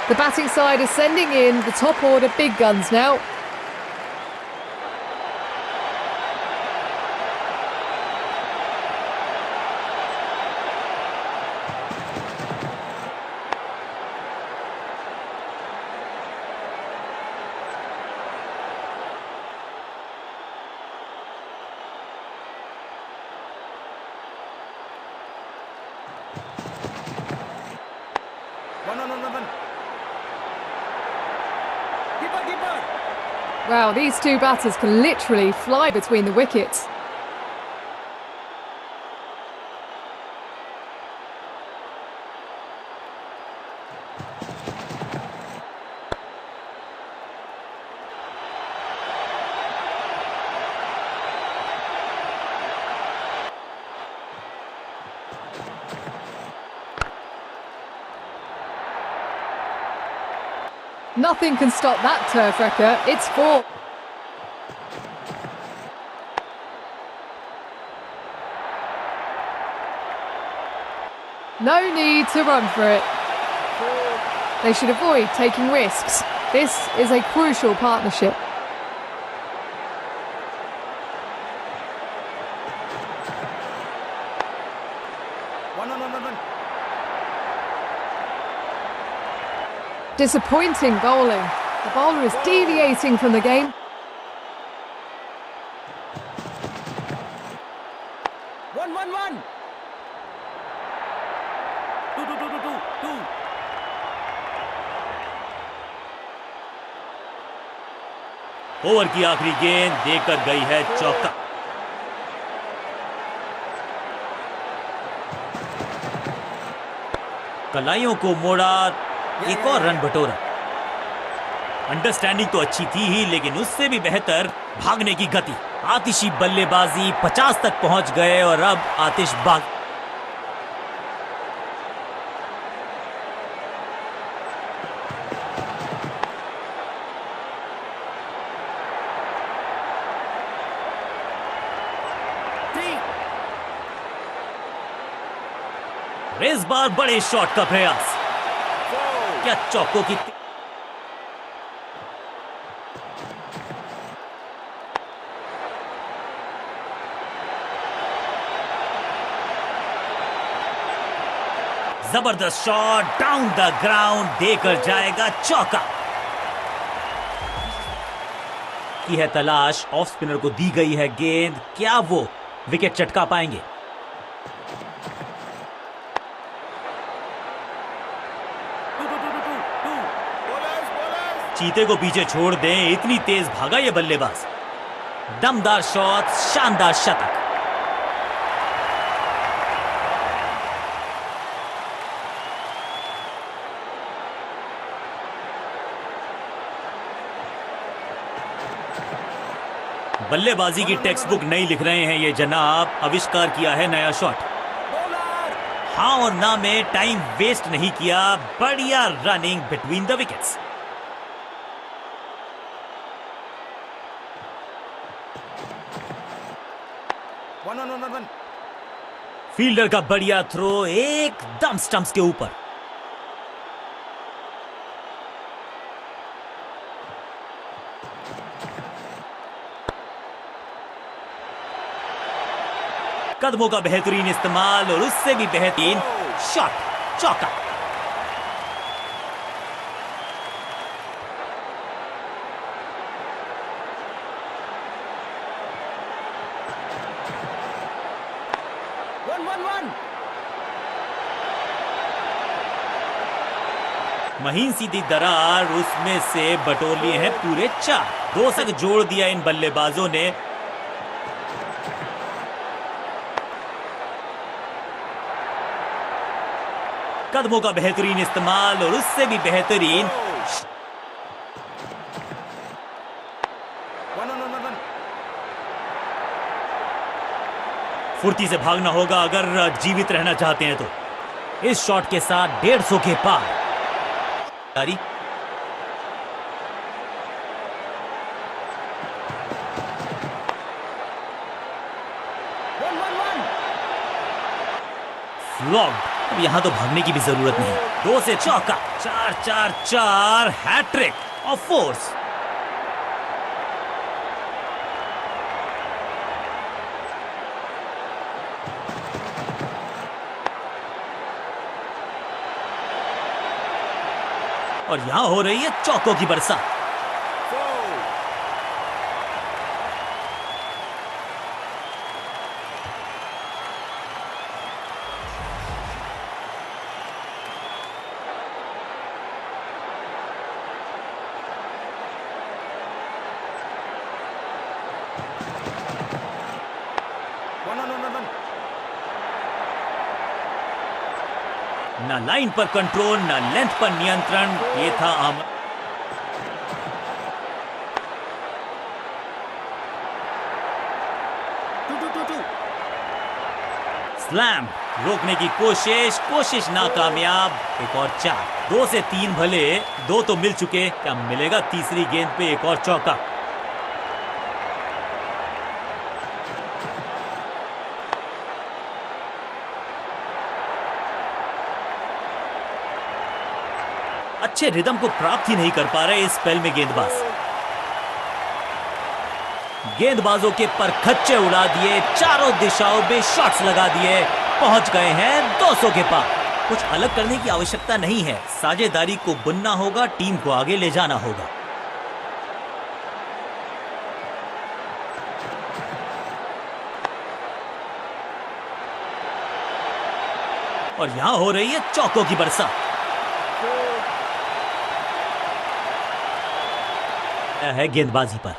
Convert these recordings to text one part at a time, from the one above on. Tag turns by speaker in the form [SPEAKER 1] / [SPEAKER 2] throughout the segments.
[SPEAKER 1] The batting side is sending in the top order big guns now. Wow, these two batters can literally fly between the wickets. Nothing can stop that turf wrecker. It's 4. No need to run for it. They should avoid taking risks. This is a crucial partnership. Disappointing bowling. The bowler is deviating from the game.
[SPEAKER 2] Over की आखिरी गेंद देकर गई है चौका। कलाइयों को मोड़ा, एक और रन बटोरा। अंडरस्टैंडिंग तो अच्छी थी ही, लेकिन उससे भी बेहतर भागने की गति। आतिशी बल्लेबाजी, 50 तक पहुंच गए और अब आतिश भाग। इस बार बड़े शॉट का प्रयास। क्या चौकों की जबरदस्त शॉट डाउन द ग्राउंड, देकर जाएगा चौका। की है तलाश, ऑफ स्पिनर को दी गई है गेंद, क्या वो विकेट चटका पाएंगे? चीते को पीछे छोड़ दें, इतनी तेज भागा ये बल्लेबाज। दमदार शॉट, शानदार शतक। बल्लेबाजी की टेक्स्ट बुक नहीं लिख रहे हैं ये जनाब, आविष्कार किया है नया शॉट। हाँ और ना में टाइम वेस्ट नहीं किया, बढ़िया running between the wickets. Fielder का बढ़िया थ्रो, एकदम स्टंप्स के ऊपर। कदमों का बेहतरीन इस्तेमाल और उससे भी बेहतरीन शॉट, चौका। महीन सीधी दरार, उसमें से बटोर लिए हैं पूरे 4। 2 तक जोड़ दिया इन बल्लेबाजों ने। कदमों का बेहतरीन इस्तेमाल और उससे भी बेहतरीन। फुर्ती से भागना होगा अगर जीवित रहना चाहते हैं तो। इस शॉट के साथ 150 के पार। फ्लॉग अब यहाँ तो भागने की भी जरूरत नहीं। 2 से चौका, 4-4-4 हैट्रिक ऑफ फोर्स। और यहां हो रही है चौकों की बरसात। ना लाइन पर कंट्रोल, ना लेंथ पर नियंत्रण। ये था स्लैम। रोकने की कोशिश नाकामयाब। एक और 4। 2 से 3 भले, 2 तो मिल चुके, क्या मिलेगा तीसरी गेंद पे एक और चौका? अच्छे रिदम को प्राप्त ही नहीं कर पा रहे इस स्पेल में गेंदबाज। गेंदबाजों के परखच्चे उड़ा दिए, चारों दिशाओं में शॉट्स लगा दिए, पहुंच गए हैं 200 के पार। कुछ अलग करने की आवश्यकता नहीं है, साझेदारी को बुनना होगा, टीम को आगे ले जाना होगा। और यहां हो रही है चौकों की बरसात। है गेंदबाजी पर।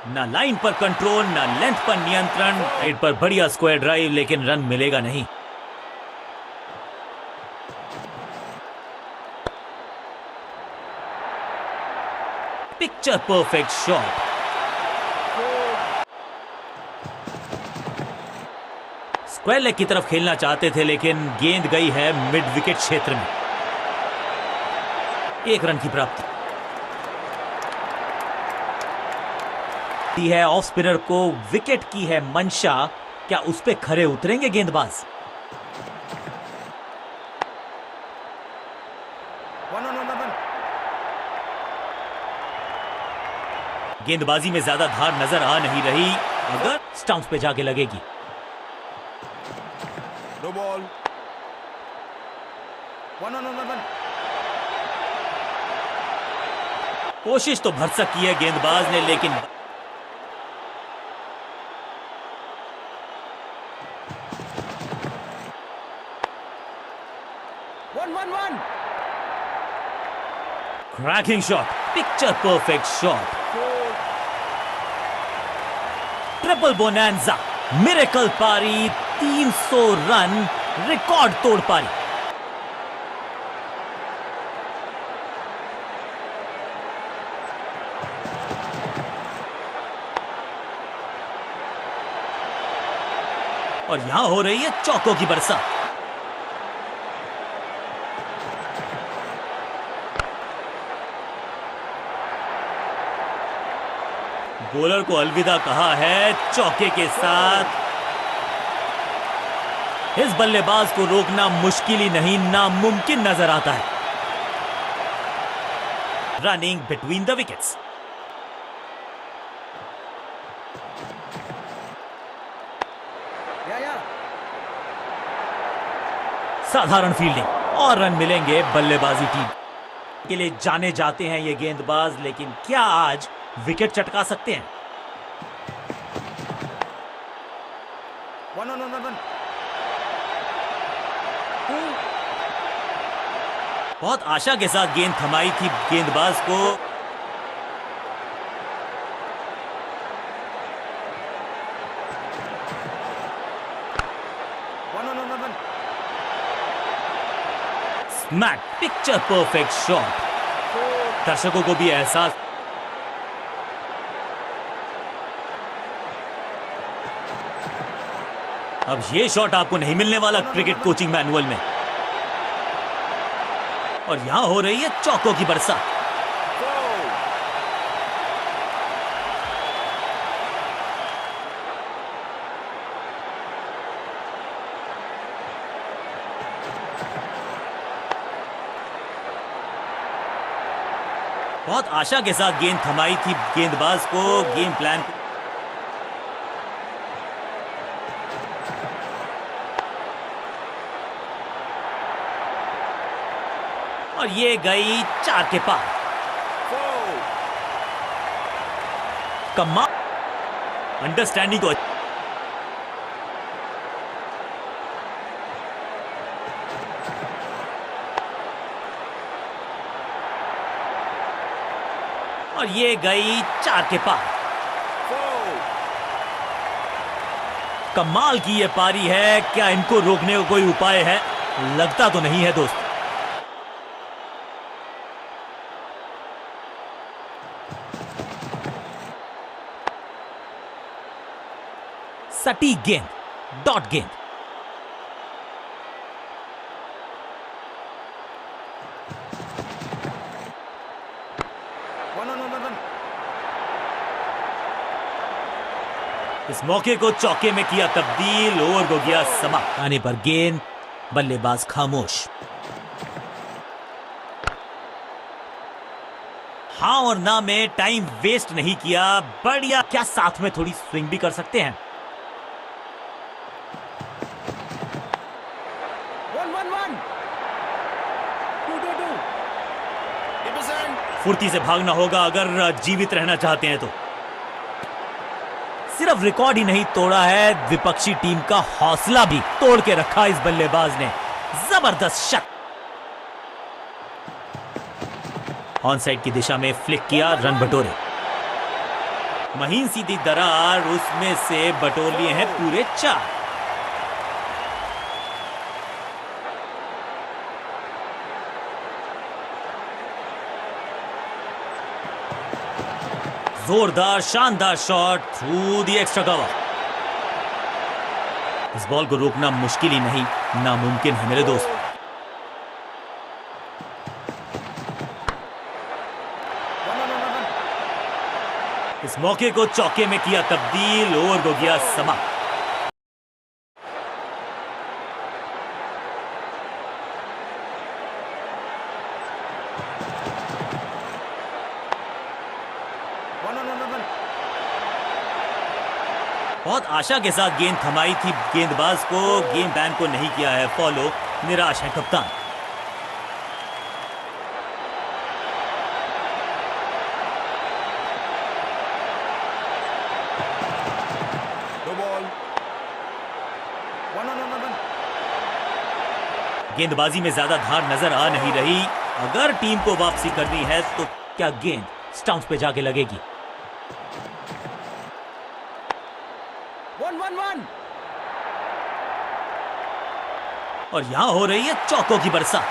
[SPEAKER 2] ना लाइन पर कंट्रोल, ना लेंथ पर नियंत्रण। साइड पर बढ़िया स्क्वायर ड्राइव, लेकिन रन मिलेगा नहीं। Picture perfect shot. Square leg की तरफ खेलना चाहते थे, लेकिन गेंद गई है मिड विकेट क्षेत्र में। 1 रन की प्राप्ति है। ऑफ स्पिनर को विकेट की है मंशा, क्या उस पे खरे उतरेंगे गेंदबाज? गेंदबाजी में ज्यादा धार नजर आ नहीं रही, अगर स्टंप्स पे जाके लगेगी।
[SPEAKER 3] No ball. 1-1।
[SPEAKER 2] कोशिश तो भरसक की है गेंदबाज ने, लेकिन cracking shot, picture perfect shot. Triple bonanza, miracle पारी, 300 रन, रिकॉर्ड तोड़ पारी। और यहां हो रही है चौकों की बरसात। बॉलर को अलविदा कहा है चौके के साथ। इस बल्लेबाज को रोकना मुश्किल ही नहीं, नामुमकिन नजर आता है। Running between the wickets. साधारण फील्डिंग और रन मिलेंगे बल्लेबाजी टीम के लिए। जाने जाते हैं ये गेंदबाज, लेकिन क्या आज विकेट चटका सकते हैं?
[SPEAKER 3] 1-1।
[SPEAKER 2] बहुत आशा के साथ गेंद थमाई थी गेंदबाज को। Smack, picture perfect shot. दर्शकों को भी एहसास। अब ये शॉट आपको नहीं मिलने वाला क्रिकेट कोचिंग मैनुअल में। और यहां हो रही है चौकों की बरसात। बहुत आशा के साथ गेंद थमाई थी गेंदबाज को गेम प्लान। और ये गई 4 के पार। कमाल अंडरस्टैंडिंग को और ये गई 4 के पार। कमाल की ये पारी है, क्या इनको रोकने का कोई उपाय है? लगता तो नहीं है दोस्त। सटीक गेंद, डॉट गेंद। इस मौके को चौके में किया तब्दील, ओवर हो गया समाप्त। आने पर गेंद, बल्लेबाज खामोश। हाँ और ना में टाइम वेस्ट नहीं किया, बढ़िया। क्या साथ में थोड़ी स्विंग भी कर सकते हैं? फुर्ती से भागना होगा अगर जीवित रहना चाहते हैं तो। सिर्फ रिकॉर्ड ही नहीं तोड़ा है, विपक्षी टीम का हौसला भी तोड़ के रखा इस बल्लेबाज ने। जबरदस्त शट, ऑन साइड की दिशा में फ्लिक किया, रन बटोरे। महीन सीधी दरार, उसमें से बटोर लिए हैं पूरे 4। जोरदार शानदार shot through the extra cover. इस बॉल को रोकना मुश्किल ही नहीं, नामुमकिन है मेरे दोस्त। इस मौके को चौके में किया तब्दील, ओवर हो गया समाप्त। बहुत आशा के साथ गेंद थमाई थी गेंदबाज को गेम प्लान को नहीं किया है फॉलो, निराश है कप्तान। गेंदबाजी में ज्यादा धार नजर आ नहीं रही। अगर टीम को वापसी करनी है तो क्या गेंद स्टंप्स पे जाके लगेगी?
[SPEAKER 3] 1-1-1
[SPEAKER 2] और यहां हो रही है चौकों की बरसात।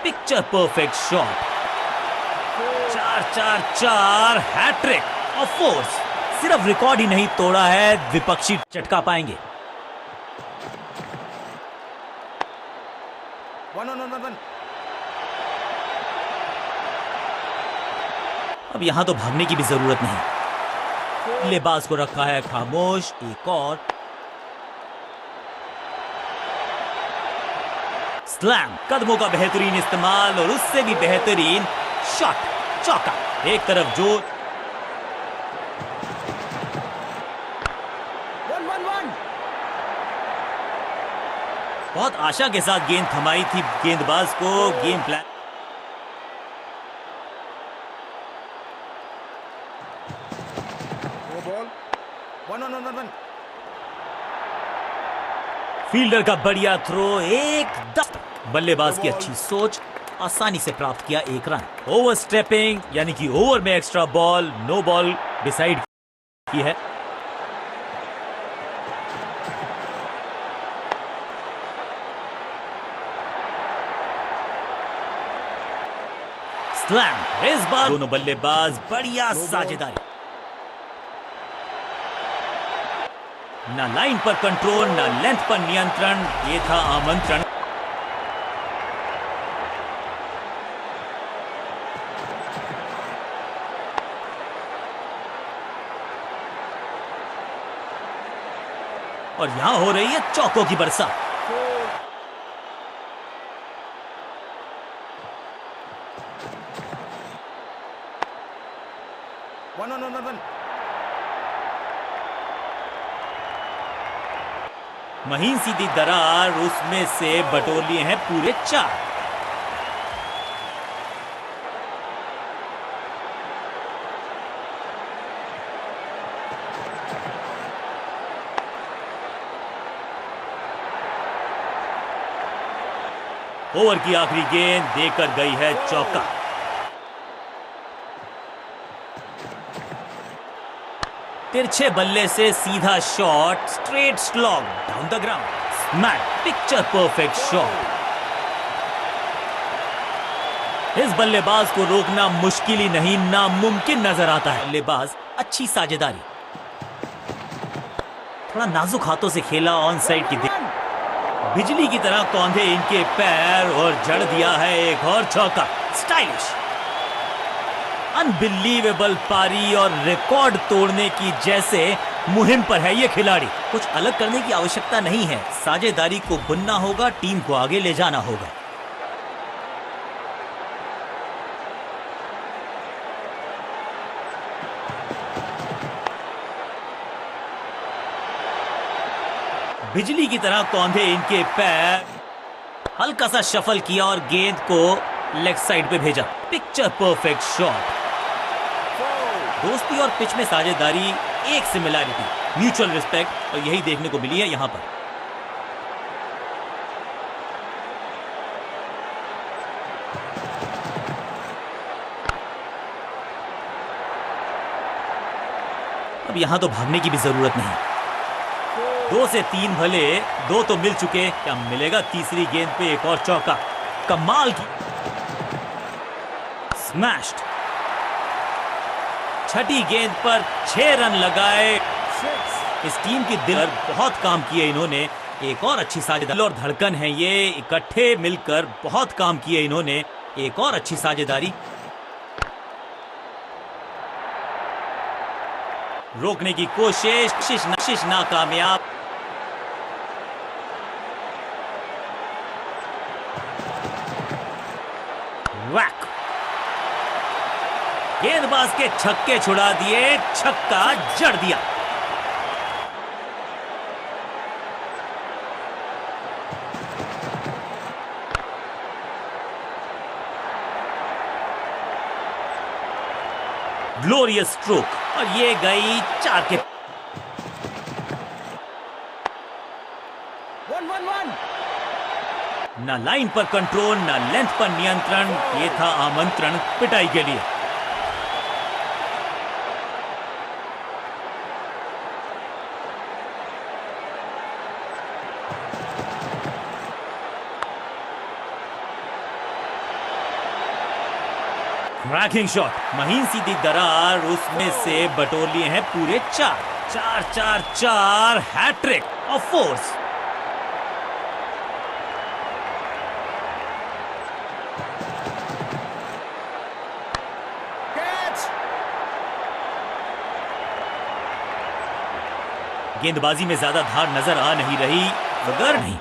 [SPEAKER 2] Picture perfect shot, 4-4-4 hat-trick of fours. सिर्फ रिकॉर्ड ही नहीं तोड़ा है, विपक्षी चटका पाएंगे।
[SPEAKER 3] 1-1-1
[SPEAKER 2] अब यहां तो भागने की भी जरूरत नहीं, बल्लेबाज को रखा है खामोश। एक और स्लैम, कदमों का बेहतरीन इस्तेमाल और उससे भी बेहतरीन शॉट, चौका। एक तरफ जोर,
[SPEAKER 3] 1-1-1
[SPEAKER 2] बहुत आशा के साथ गेंद थमाई थी गेंदबाज को गेम प्लान।
[SPEAKER 3] बॉल 1-1-1
[SPEAKER 2] फील्डर का बढ़िया थ्रो, एक दस्त, बल्लेबाज की अच्छी सोच, आसानी से प्राप्त किया एक रन। ओवर स्टेपिंग यानी कि ओवर में extra ball, no ball decide की है। स्लैम, इस बार दोनों बल्लेबाज बढ़िया साझेदारी। ना लाइन पर कंट्रोल, ना लेंथ पर नियंत्रण, ये था आमंत्रण। और यहां हो रही है चौकों की बरसात।
[SPEAKER 3] 1-1-1-1.
[SPEAKER 2] महीन सीधी दरार, उसमें से बटोर लिए हैं पूरे 4। ओवर की आखिरी गेंद देकर गई है चौका। तिरछे बल्ले से सीधा shot, straight slog down the ground, smack, picture perfect shot. इस बल्लेबाज को रोकना मुश्किल ही नहीं, नामुमकिन नजर आता है। बल्लेबाज अच्छी साझेदारी, थोड़ा नाजुक हाथों से खेला, ऑन साइड की बिजली की तरह कौंधे इनके पैर और जड़ दिया है एक और चौका। स्टाइलिश, अनबिलीवेबल पारी और रिकॉर्ड तोड़ने की जैसे मुहिम पर है ये खिलाड़ी। कुछ अलग करने की आवश्यकता नहीं है, साझेदारी को बुनना होगा, टीम को आगे ले जाना होगा। बिजली की तरह कौंधे इनके पैर, हल्का सा शफल किया और गेंद को लेग साइड पे भेजा, पिक्चर परफेक्ट शॉट। दोस्ती और पिच में साझेदारी, एक सिमिलैरिटी, म्यूचुअल रिस्पेक्ट, और यही देखने को मिली है यहां पर। अब यहां तो भागने की भी जरूरत नहीं। 2 से 3 भले, 2 तो मिल चुके, क्या मिलेगा तीसरी गेंद पे एक और चौका। कमाल की स्मैश्ड, छठी गेंद पर 6 रन लगाए। इस टीम की दिल पर बहुत काम किए इन्होंने, एक और अच्छी साझेदारी और धड़कन है ये, इकट्ठे मिलकर बहुत काम किए इन्होंने, एक और अच्छी साझेदारी। रोकने की कोशिश नाकामयाब। वैक, गेंदबाज के छक्के छुड़ा दिए, छक्का जड़ दिया। ग्लोरियस स्ट्रोक, और ये गई 4 के।
[SPEAKER 3] 1-1-1.
[SPEAKER 2] ना लाइन पर कंट्रोल, ना लेंथ पर नियंत्रण, ये था आमंत्रण पिटाई के लिए। क्रैकिंग शॉट, महीन सीधी दरार, उसमें से बटोर लिए हैं पूरे 4। Hat-trick of fours.
[SPEAKER 3] Catch.
[SPEAKER 2] गेंदबाजी में ज्यादा धार नजर आ नहीं रही, मगर नहीं।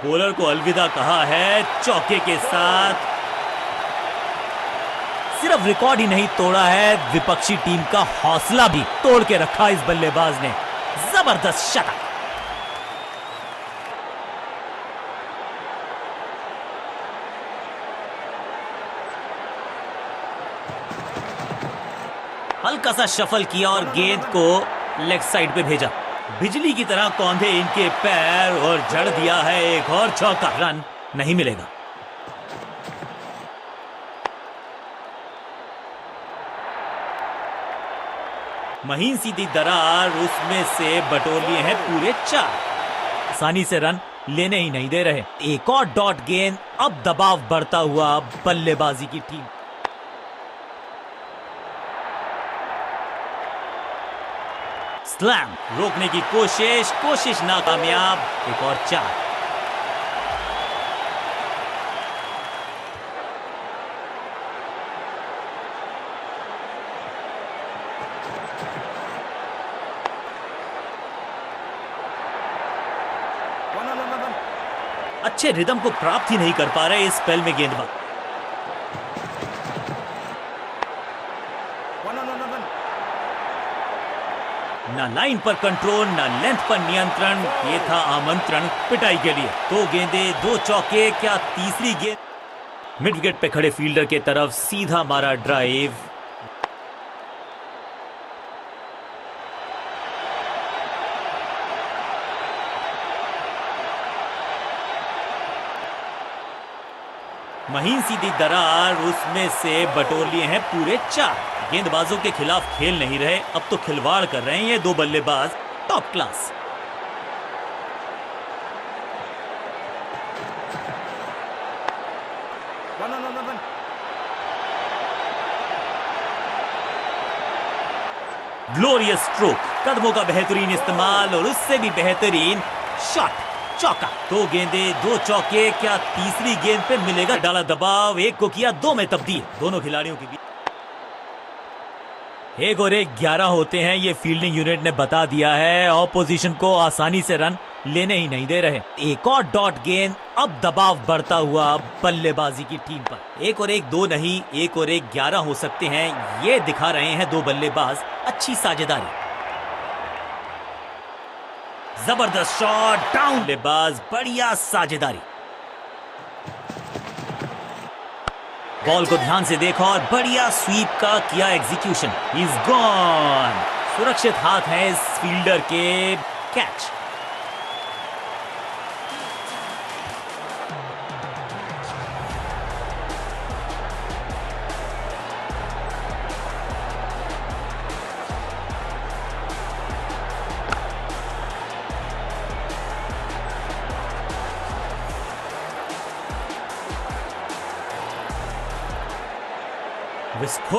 [SPEAKER 2] बॉलर को अलविदा कहा है चौके के साथ। सिर्फ रिकॉर्ड ही नहीं तोड़ा है, विपक्षी टीम का हौसला भी तोड़ के रखा इस बल्लेबाज ने। जबरदस्त शतक। हल्का सा शफल किया और गेंद को लेग साइड पे भेजा। बिजली की तरह कौंधे इनके पैर और जड़ दिया है एक और चौका। रन नहीं मिलेगा। महीन सीधी दरार, उसमें से बटोर लिए हैं पूरे 4। आसानी से रन लेने ही नहीं दे रहे। एक और डॉट गेंद, अब दबाव बढ़ता हुआ बल्लेबाजी की टीम। स्लैम, रोकने की कोशिश नाकामयाब। एक और 4।
[SPEAKER 3] 1.
[SPEAKER 2] अच्छे रिदम को प्राप्त ही नहीं कर पा रहे इस स्पेल में गेंदबाज।
[SPEAKER 3] 1.
[SPEAKER 2] ना लाइन पर कंट्रोल, ना लेंथ पर नियंत्रण। ये था आमंत्रण पिटाई के लिए। 2 गेंदे 2 चौके, क्या तीसरी गेंद? मिड विकेट पे खड़े फील्डर के तरफ सीधा मारा ड्राइव। महीन सीधी दरार, उसमें से बटोर लिए हैं पूरे 4। गेंदबाजों के खिलाफ खेल नहीं रहे, अब तो खिलवाड़ कर रहे हैं ये 2 बल्लेबाज टॉप क्लास। ग्लोरियस स्ट्रोक, कदमों का बेहतरीन इस्तेमाल और उससे भी बेहतरीन शॉट, चौका। 2 गेंदे 2 चौके, क्या तीसरी गेंद पे मिलेगा? डाला दबाव, एक को किया 2 में तब्दील। दोनों खिलाड़ियों के बीच 1 और 1 11 होते हैं, ये फील्डिंग यूनिट ने बता दिया है। ऑपोजिशन को आसानी से रन लेने ही नहीं दे रहे। एक और डॉट गेंद, अब दबाव बढ़ता हुआ बल्लेबाजी की टीम पर। 1 और 1 2 नहीं, 1 और 1 11 हो सकते हैं, ये दिखा रहे हैं 2 बल्लेबाज अच्छी साझेदारी। जबरदस्त शॉट, डाउन बल्लेबाज, बढ़िया साझेदारी। बॉल को ध्यान से देखा और बढ़िया स्वीप का किया एग्जीक्यूशन। Is gone. सुरक्षित हाथ है इस फील्डर के। कैच। विस्फोट